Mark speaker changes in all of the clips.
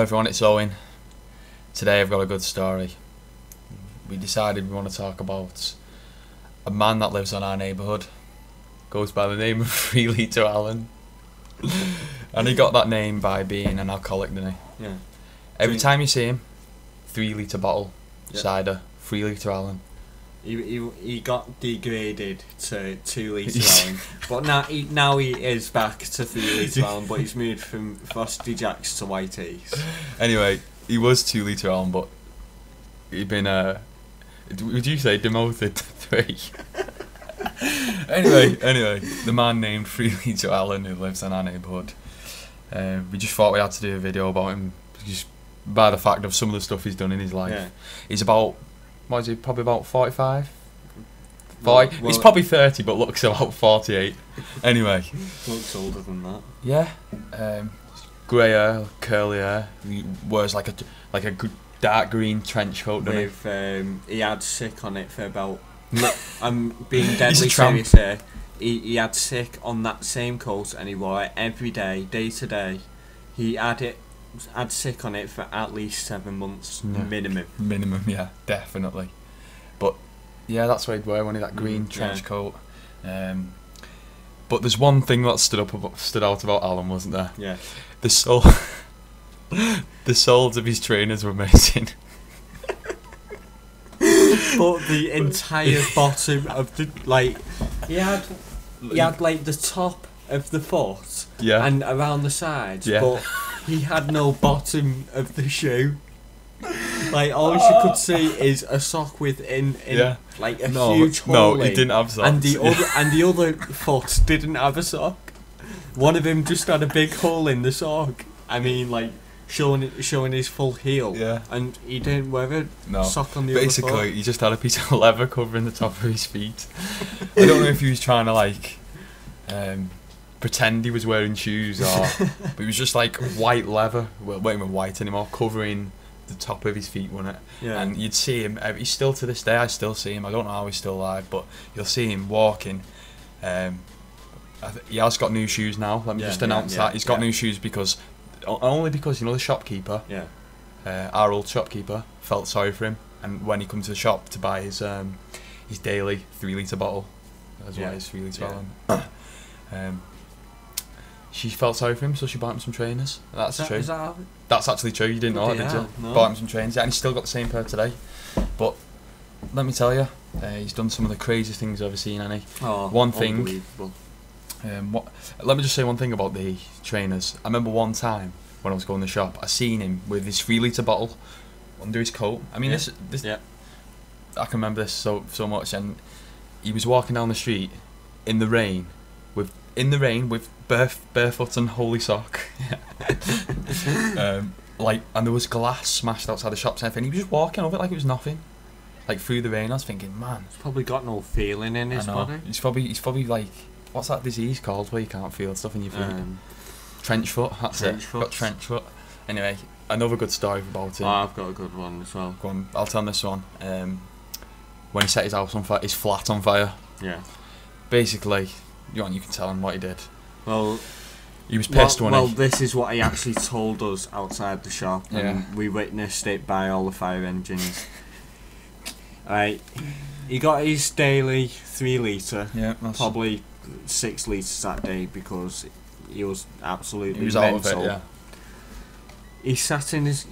Speaker 1: Hello everyone, it's Owen. Today I've got a good story. We decided we want to talk about a man that lives in our neighbourhood. Goes by the name of 3 Litre Alan. And he got that name by being an alcoholic, didn't he?
Speaker 2: Yeah.
Speaker 1: Every time you see him, 3 litre bottle,
Speaker 2: Yep.
Speaker 1: Cider, 3 Litre Alan.
Speaker 2: He got degraded to 2 Litre Alan, but now he is back to 3 Litre Alan, but he's moved from Frosty Jacks to Whitey's.
Speaker 1: Anyway, he was 2 Litre Alan, but he'd been, would you say demoted to 3? Anyway, the man named 3 Litre Alan who lives in our neighbourhood. We just thought we had to do a video about him just by the fact of some of the stuff he's done in his life.
Speaker 2: Yeah.
Speaker 1: He's about, what is he, probably about 45? 40,
Speaker 2: Well,
Speaker 1: he's probably 30 but looks about 48. Anyway.
Speaker 2: Looks older than that.
Speaker 1: Yeah. Grey hair, curly hair. He wears like a dark green trench coat, doesn't
Speaker 2: With he had sick on it for about. I'm being deadly
Speaker 1: He's a tramp.
Speaker 2: serious here. He had sick on that same coat and he wore it every day, day to day. He had sick on it for at least 7 months minimum.
Speaker 1: Minimum, yeah, definitely. But yeah, that's what he'd wear, when he that green trench coat. But there's one thing that stood out about Alan, wasn't there?
Speaker 2: Yeah.
Speaker 1: The soles of his trainers were missing.
Speaker 2: But the entire bottom of the he had like the top of the foot,
Speaker 1: Yeah.
Speaker 2: and around the sides,
Speaker 1: Yeah.
Speaker 2: but he had no bottom of the shoe. Like all you could see is a sock within like a huge hole.
Speaker 1: No, he didn't have socks.
Speaker 2: And the other foot didn't have a sock. One of them just had a big hole in the sock. I mean, like showing his full heel.
Speaker 1: Yeah.
Speaker 2: And he didn't wear a sock on the other foot.
Speaker 1: Basically, he just had a piece of leather covering the top of his feet. I don't know if he was trying to pretend he was wearing shoes, but he was just like white leather. Well, it wasn't even white anymore, covering the top of his feet, wasn't it?
Speaker 2: Yeah.
Speaker 1: And you'd see him. He's still, to this day, I still see him. I don't know how he's still alive, but you'll see him walking. He has got new shoes now. Let me just announce that he's got new shoes only because you know the shopkeeper.
Speaker 2: Yeah.
Speaker 1: Our old shopkeeper felt sorry for him, and when he come to the shop to buy his daily 3 litre bottle, as well as 3 litre Alan, she felt sorry for him, so she bought him some trainers. That's true. That's actually true. You didn't know that, did you?
Speaker 2: No.
Speaker 1: Bought him some trainers, and he's still got the same pair today. But let me tell you, he's done some of the craziest things I've ever seen, hasn't he?
Speaker 2: Oh,
Speaker 1: one thing.
Speaker 2: Unbelievable.
Speaker 1: Let me just say one thing about the trainers. I remember one time when I was going to the shop, I seen him with his 3 litre bottle under his coat. I mean, this I can remember this so much. And he was walking down the street in the rain with barefoot and holy sock. And there was glass smashed outside the shops and everything. He was just walking over it like it was nothing, like through the rain. I was thinking, man,
Speaker 2: he's probably got no feeling in his body.
Speaker 1: He's probably like, what's that disease called where you can't feel stuff in your feet? Trench foot. That's it. Got trench foot. Anyway, another good story about him.
Speaker 2: Oh, I've got a good one as well.
Speaker 1: Go on, I'll tell this one. When he set his house on fire, his flat on fire.
Speaker 2: Yeah.
Speaker 1: Basically, you can tell him what he did.
Speaker 2: Well,
Speaker 1: he was pissed when
Speaker 2: this is what he actually told us outside the shop, and we witnessed it by all the fire engines. Right, he got his daily 3 litre.
Speaker 1: Yeah,
Speaker 2: probably 6 litres that day because he was absolutely
Speaker 1: mental.
Speaker 2: Out
Speaker 1: of it, yeah.
Speaker 2: He sat in his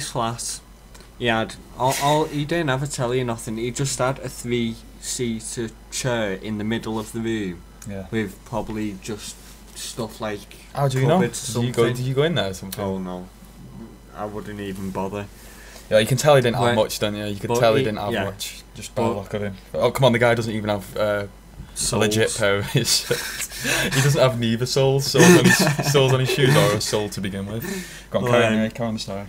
Speaker 2: flat. He had he didn't have a telly or nothing. He just had a 3-seater chair in the middle of the room.
Speaker 1: Yeah.
Speaker 2: With probably just stuff like.
Speaker 1: How do you know? Did you go in there or something?
Speaker 2: Oh no, I wouldn't even bother.
Speaker 1: Yeah, you can tell he didn't have much, don't you? You could tell he didn't have much. Just by the look at him. Oh come on, the guy doesn't even have a legit pair of his. He doesn't have neither soles on his shoes or a sole to begin with. Go on, carry on the story.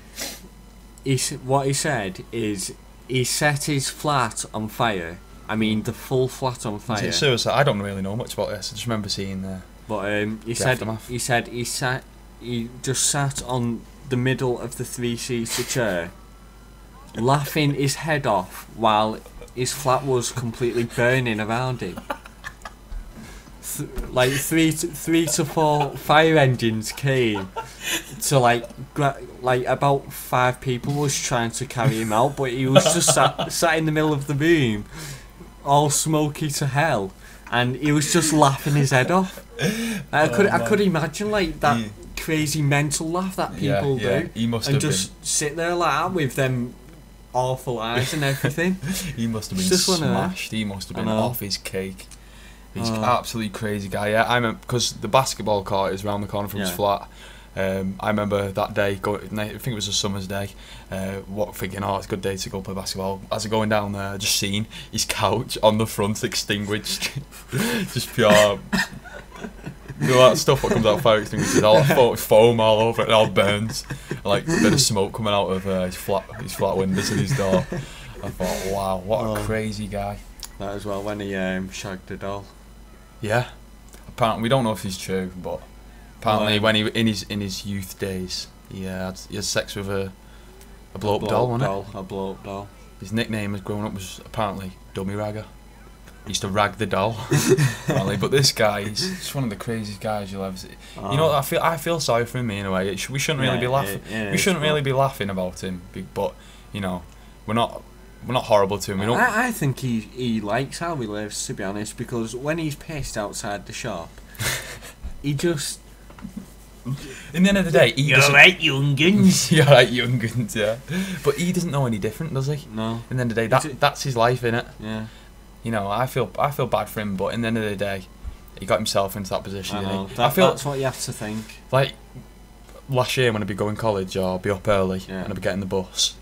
Speaker 2: What he said is he set his flat on fire. I mean, the full flat on fire.
Speaker 1: Is it suicide? I don't really know much about this. I just remember seeing
Speaker 2: But he just sat on the middle of the 3-seater chair, laughing his head off while his flat was completely burning around him. Like three to four fire engines came to like like about 5 people was trying to carry him out, but he was just sat in the middle of the room, all smoky to hell, and he was just laughing his head off. I could imagine like that crazy mental laugh that people do.
Speaker 1: He must
Speaker 2: and
Speaker 1: have
Speaker 2: just sit there like that with them awful eyes and everything.
Speaker 1: He must have been smashed. He must have been off his cake. He's an absolutely crazy guy. Yeah, I remember because the basketball court is round the corner from his flat. I remember that day. I think it was a summer's day. Thinking, it's a good day to go play basketball. As I'm going down there, just seen his couch on the front extinguished, just pure. You know that stuff that comes out of fire extinguishers, all that foam all over it, and all burns, and, like a bit of smoke coming out of his flat windows and his door. I thought, wow, what a crazy guy.
Speaker 2: That as well when he shagged the doll.
Speaker 1: Yeah, apparently we don't know if it's true, but apparently when he in his youth days, he had sex with a blow-up doll, wasn't it?
Speaker 2: A blow-up doll.
Speaker 1: His nickname as growing up was apparently Dummy Ragger. He used to rag the doll, apparently. But this guy, he's just one of the craziest guys you'll ever see. You know, I feel sorry for him in a way. We shouldn't really be laughing. We shouldn't really be laughing about him, but you know, we're not horrible to him. We don't.
Speaker 2: I think he likes how he lives, to be honest, because when he's pissed outside the shop, he just.
Speaker 1: In the end of the day,
Speaker 2: you're right, young'uns.
Speaker 1: You're right, young'uns. Yeah, but he doesn't know any different, does he?
Speaker 2: No.
Speaker 1: In the end of the day, that's his life, innit?
Speaker 2: Yeah.
Speaker 1: You know, I feel bad for him, but in the end of the day, he got himself into that position.
Speaker 2: I know.
Speaker 1: Didn't he?
Speaker 2: That's what you have to think.
Speaker 1: Like last year when I'd be going college or be up early and I'd be getting the bus.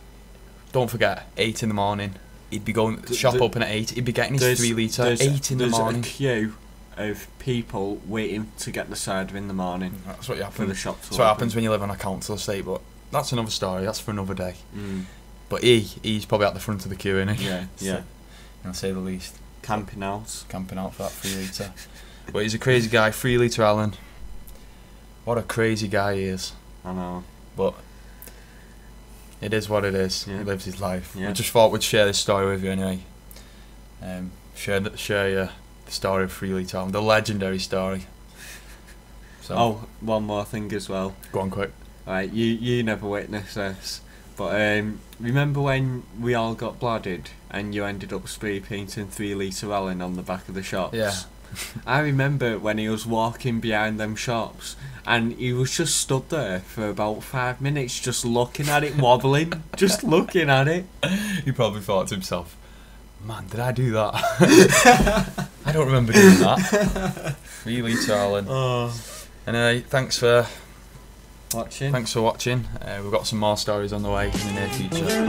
Speaker 1: Don't forget, 8 in the morning. He'd be going shop open at 8. He'd be getting his 3 litre 8 in the morning.
Speaker 2: There's a queue of people waiting to get the cider in the morning.
Speaker 1: That's what happens.
Speaker 2: For the shop to
Speaker 1: That's what happens when you live on a council estate. But that's another story. That's for another day. But he's probably at the front of the queue, isn't he?
Speaker 2: Yeah.
Speaker 1: I'll say the least.
Speaker 2: Camping out
Speaker 1: for that 3 litre. But he's a crazy guy. 3 litre Alan. What a crazy guy he is.
Speaker 2: I know.
Speaker 1: But it is what it is. He lives his life.
Speaker 2: Yeah.
Speaker 1: We just thought we'd share this story with you anyway. Share you the story of 3 litre Alan, the legendary story. So,
Speaker 2: one more thing as well.
Speaker 1: Go on, quick.
Speaker 2: Right, you never witnessed this, but remember when we all got blooded and you ended up spray painting 3 litre Alan on the back of the shops?
Speaker 1: Yeah.
Speaker 2: I remember when he was walking behind them shops and he was just stood there for about 5 minutes just looking at it wobbling, just looking at it.
Speaker 1: He probably thought to himself, man, did I do that? I don't remember doing that. 3 litre Alan. Anyway, thanks for watching. We've got some more stories on the way in the near future.